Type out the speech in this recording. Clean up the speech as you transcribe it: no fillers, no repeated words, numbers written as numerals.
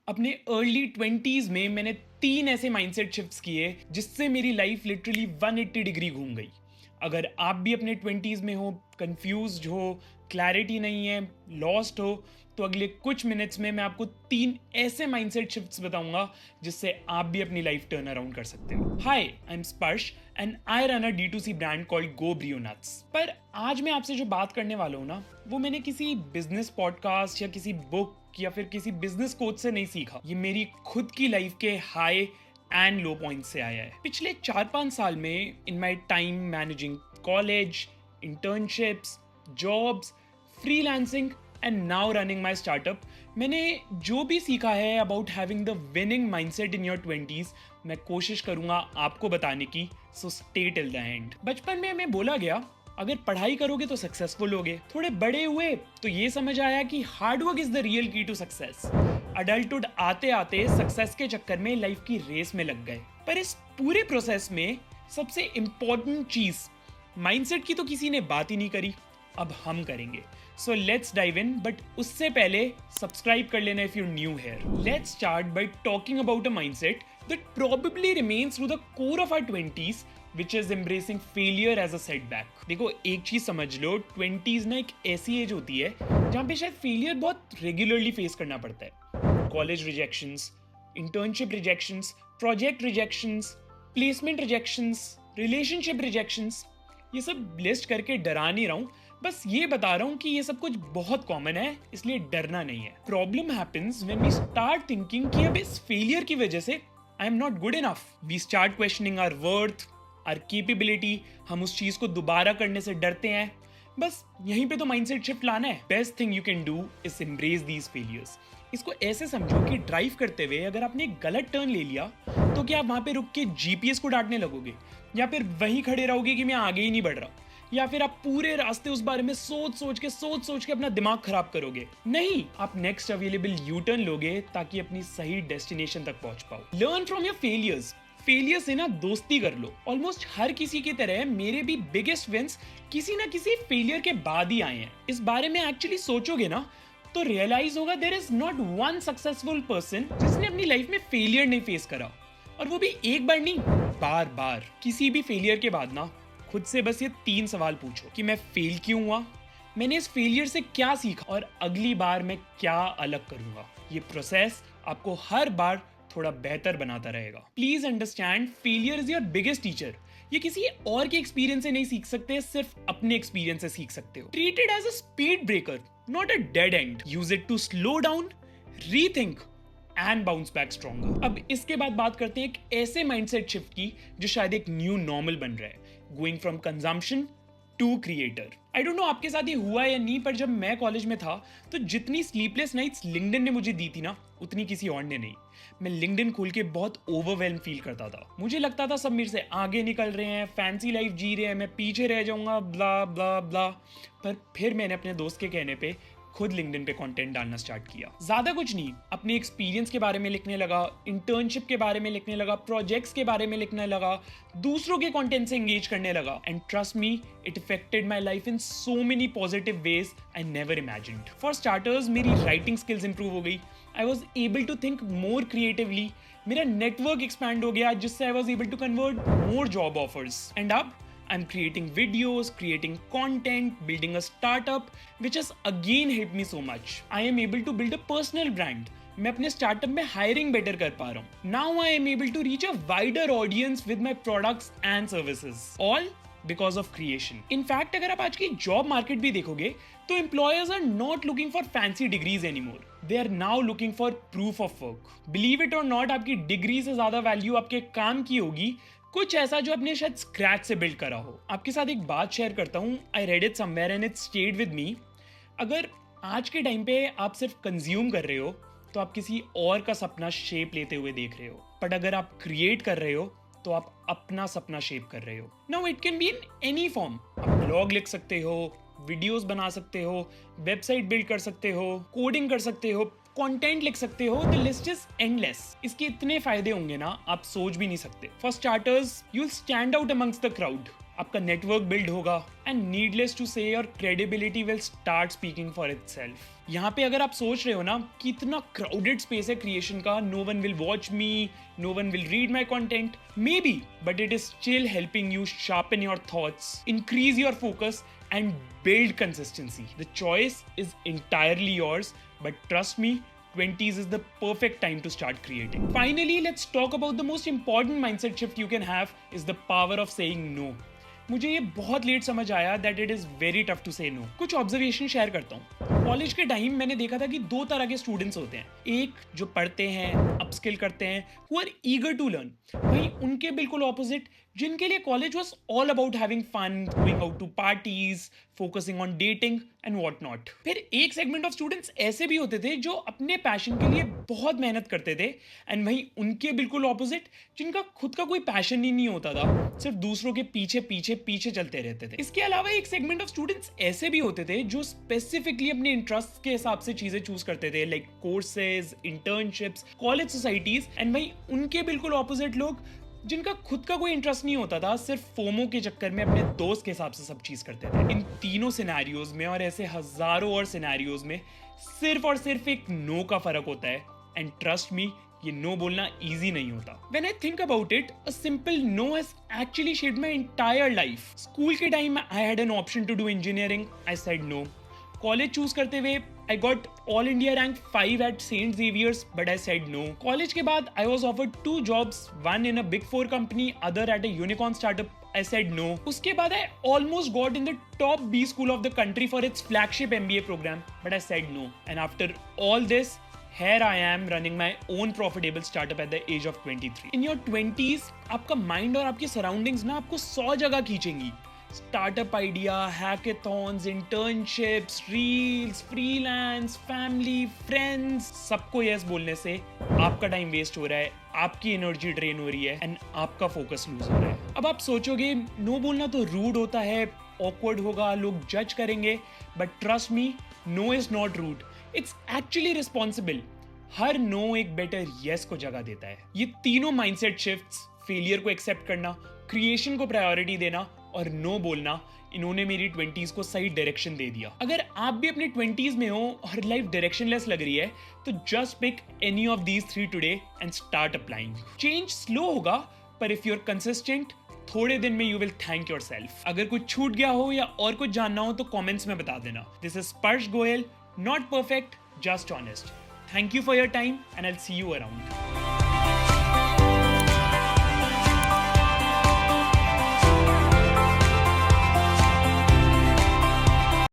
अपने early 20s में मैंने 3 ऐसे माइंडसेट शिफ्ट्स किए जिससे मेरी लाइफ लिटरली 180 डिग्री घूम गई। अगर आप भी अपने 20s में हो, कंफ्यूज्ड हो, क्लैरिटी नहीं है, लॉस्ट हो, तो अगले कुछ मिनट्स में मैं आपको 3 ऐसे माइंडसेट शिफ्ट्स बताऊंगा जिससे आप भी अपनी लाइफ टर्न अराउंड कर सकते हो। हाय, आई एम स्पर्श and I run a D2C brand called go Brio nuts. पर आज मैं आपसे जो बात करने वाला हूँ ना, वो मैंने किसी बिजनेस पॉडकास्ट या किसी बुक या फिर किसी बिजनेस कोच से नहीं सीखा। ये मेरी खुद की लाइफ के हाई एंड लो पॉइंट से आया है। पिछले 4-5 साल में in my time managing college, internships, jobs, freelancing and now running my startup, मैंने जो भी सीखा है about having the winning mindset in your 20s, मैं कोशिश करूंगा आपको बताने की। So stay till the end. बचपन में हमें बोला गया अगर पढ़ाई करोगे तो सक्सेसफुल होगे। थोड़े बड़े हुए तो ये समझ आया कि हार्डवर्क इज द रियल की टू सक्सेस। अडल्टहुड आते आते सक्सेस के चक्कर में लाइफ की रेस में लग गए। पर इस पूरे प्रोसेस में सबसे इंपॉर्टेंट चीज माइंडसेट की तो किसी ने बात ही नहीं करी। अब हम करेंगे। So let's dive in, but उससे पहले सब्सक्राइब कर लेना if you new here. Let's start by talking about a mindset that probably remains through the core of our 20s, which is embracing failure as a setback। देखो, एक चीज समझ लो, 20s ना एक ऐसी एज होती है जहाँ पे शायद फेलियर बहुत रेगुलरली फेस करना पड़ता है। College rejections, internship rejections, project rejections, placement rejections, relationship rejections, ये सब लिस्ट करके डरा नहीं रहा हूँ, बस ये बता रहा हूँ कि ये सब कुछ बहुत कॉमन है, इसलिए डरना नहीं है। Problem happens when we start thinking कि अब इस फेलियर की वजह से I am not good enough. We start questioning our worth, or capability. हम उस चीज को दोबारा करने से डरते हैं। बस यहीं पे तो माइंडसेट शिफ्ट लाना है। Best thing you can do is embrace these failures. इसको ऐसे समझो कि ड्राइव करते हुए अगर आपने एक गलत टर्न ले लिया तो क्या आप वहां पे रुक के जीपीएस को डांटने लगोगे, या फिर वहीं खड़े रहोगे कि मैं आगे ही नहीं बढ़ रहा, या फिर आप पूरे रास्ते उस बारे में सोच सोच के अपना दिमाग खराब करोगे? नहीं, आप नेक्स्ट अवेलेबल यू टर्न लोगे ताकि अपनी सही डेस्टिनेशन तक पहुंच पाओ। Learn from your failures. Failure से ना दोस्ती कर लो। ऑलमोस्ट हर किसी की तरह मेरे भी बिगेस्ट विंस किसी ना किसी फेलियर के बाद ही आए हैं। इस बारे में एक्चुअली सोचोगे ना तो रियलाइज होगा there is not one successful person जिसने अपनी लाइफ में फेलियर नहीं फेस करा, और वो भी एक बार नहीं, बार बार। किसी भी फेलियर के बाद ना खुद से बस ये 3 सवाल पूछो कि मैं फेल क्यों हुआ, मैंने इस फेलियर से क्या सीखा, और अगली बार मैं क्या अलग करूंगा। ये प्रोसेस आपको हर बार थोड़ा बेहतर बनाता रहेगा। Please understand, failure is your biggest teacher. ये किसी और के एक्सपीरियंस से नहीं सीख सकते, सिर्फ अपने एक्सपीरियंस से सीख सकते हो। Treat it as a speed breaker, not a dead end. Use it to slow down, rethink and bounce back stronger. अब इसके बाद बात करते हैं एक ऐसे माइंडसेट शिफ्ट की जो शायद एक न्यू नॉर्मल बन रहा है, going from consumption to creator. I don't know आपके साथ ये हुआ या नहीं, पर जब मैं कॉलेज में था तो जितनी स्लीपलेस नाइट्स लिंक्डइन ने मुझे दी थी ना, उतनी किसी और ने नहीं। मैं लिंक्डइन खोल के बहुत ओवरवेल्म फील करता था। मुझे लगता था सब मेरे से आगे निकल रहे हैं, फैंसी लाइफ जी रहे हैं, मैं पीछे रह जाऊंगा, ब्ला ब्ला ब्ला। पर फिर मैंने अपने दोस्त के कहने पे खुद लिंक्डइन पे कंटेंट डालना स्टार्ट किया। ज्यादा कुछ नहीं, अपने एक्सपीरियंस के बारे में लिखने लगा, इंटर्नशिप के बारे में लिखने लगा, प्रोजेक्ट्स के बारे में लिखने लगा, दूसरों के कंटेंट से एंगेज करने लगा। And trust me, it affected my life in so many positive ways I never imagined. For starters, मेरी राइटिंग स्किल्स इंप्रूव हो गई। आई वॉज एबल टू थिंक मोर क्रिएटिवली। मेरा नेटवर्क एक्सपैंड हो गया जिससे I was able to convert more job offers. And अब I'm creating videos, creating content, building a startup, which has again helped me so much. I am able to build a personal brand. मैं अपने startup में hiring better कर पा रहा हूँ। Now I am able to reach a wider audience with my products and services. All because of creation. In fact, अगर आप आज की जॉब मार्केट भी देखोगे तो employers are not looking for fancy degrees anymore. They are now looking for proof of work. Believe it or not, आपकी degree से ज्यादा वैल्यू आपके काम की होगी, कुछ ऐसा जो आपने शायद स्क्रैच से बिल्ड करा हो। आपके साथ एक बात शेयर करता हूँ, I read it somewhere and it stayed with me. अगर आज के टाइम पे आप सिर्फ कंज्यूम कर रहे हो तो आप किसी और का सपना शेप लेते हुए देख रहे हो, बट अगर आप क्रिएट कर रहे हो तो आप अपना सपना शेप कर रहे हो। Now it can be in any form. आप ब्लॉग लिख सकते हो, वीडियोस बना सकते हो, वेबसाइट बिल्ड कर सकते हो, कोडिंग कर सकते हो, कंटेंट लिख सकते हो। The list is endless. इसके इतने फायदे होंगे ना, आप सोच भी नहीं सकते। For starters, you will stand out amongst the crowd. आपका नेटवर्क बिल्ड होगा एंड नीडलेस टू से your credibility will start speaking for itself. यहाँ पे अगर आप सोच रहे हो ना कि इतना क्राउडेड स्पेस है क्रिएशन का, no one will watch me, no one will read my content, maybe, but it is still helping you sharpen your thoughts, increase your focus and build consistency. The choice is entirely yours, but trust me, 20s is the perfect time to start creating. Finally, let's talk about the most important mindset shift you can have is the power of saying no. मुझे ये बहुत late समझ आया that it is very tough to say no. कुछ observation share करता हूँ। College के time मैंने देखा था कि दो तरह के स्टूडेंट्स होते हैं, एक जो पढ़ते हैं, अपस्किल करते हैं, who are eager to learn, वहीं उनके बिल्कुल ऑपोजिट जिनके लिए college was all about having fun, going out to parties, focusing on dating and what not. फिर एक सेगमेंट ऑफ स्टूडेंट्स ऐसे भी होते थे जो अपने पैशन के लिए बहुत मेहनत करते थे, एंड वहीं उनके बिल्कुल ऑपोजिट जिनका खुद का कोई पैशन ही नहीं होता था, सिर्फ दूसरों के पीछे पीछे पीछे चलते रहते थे। इसके अलावा एक सेगमेंट ऑफ स्टूडेंट्स ऐसे भी होते थे जो स्पेसिफिकली अपने इंटरेस्ट के हिसाब से चीजें चूज करते थे, like courses, internships, college societies, and वहीं उनके बिल्कुल ऑपोजिट लोग जिनका खुद का कोई इंटरेस्ट नहीं होता था, सिर्फ फोमो के चक्कर में अपने दोस्त के हिसाब से सब चीज करते थे। इन तीनों सिनेरियोज में और ऐसे हजारों और सिनेरियोज में सिर्फ और सिर्फ एक नो का फर्क होता है, एंड ट्रस्ट मी, ये नो बोलना इजी नहीं होता। When I think about it, a simple no has actually shaped my entire life. School के time I had an option to do engineering. I said no. College choose करते हुए I got all India rank 5 at St. Xavier's, but I said no. College के बाद I was offered 2 jobs, one in a big 4 company, other at a unicorn startup. I said no. उसके बाद I almost got in the top B school of the country for its flagship MBA program, but I said no. And after all this, here I am running my own profitable startup at the age of 23. In your 20s, आपका mind और आपकी surroundings ना आपको 100 जगह खींचेंगी। Startup idea, hackathons, internships, reels, freelance, family, friends, सबको yes बोलने से आपका टाइम वेस्ट हो रहा है, आपकी एनर्जी ड्रेन हो रही है एंड आपका फोकस लूज हो रहा है। अब आप सोचोगे नो बोलना तो रूड होता है, ऑकवर्ड होगा, लोग जज करेंगे, but trust me, no is not rude, it's actually responsible. हर नो एक बेटर यस को जगह देता है। ये तीनों माइंडसेट शिफ्ट्स, फेलियर को एक्सेप्ट करना, क्रिएशन को प्रायोरिटी देना और नो बोलना, इन्होंने मेरी 20s को सही डायरेक्शन दे दिया। अगर आप भी अपने 20s में हो और लाइफ डायरेक्शनलेस लग रही है, तो just pick any of these 3 today and start applying. Change slow होगा, पर इफ यू आर कंसिस्टेंट, थोड़े दिन में you will thank yourself. अगर कुछ छूट गया हो या और कुछ जानना हो तो कमेंट्स में बता देना। दिस इज स्पर्श Goyal, not perfect, just honest. Thank you for your time and I'll see you around.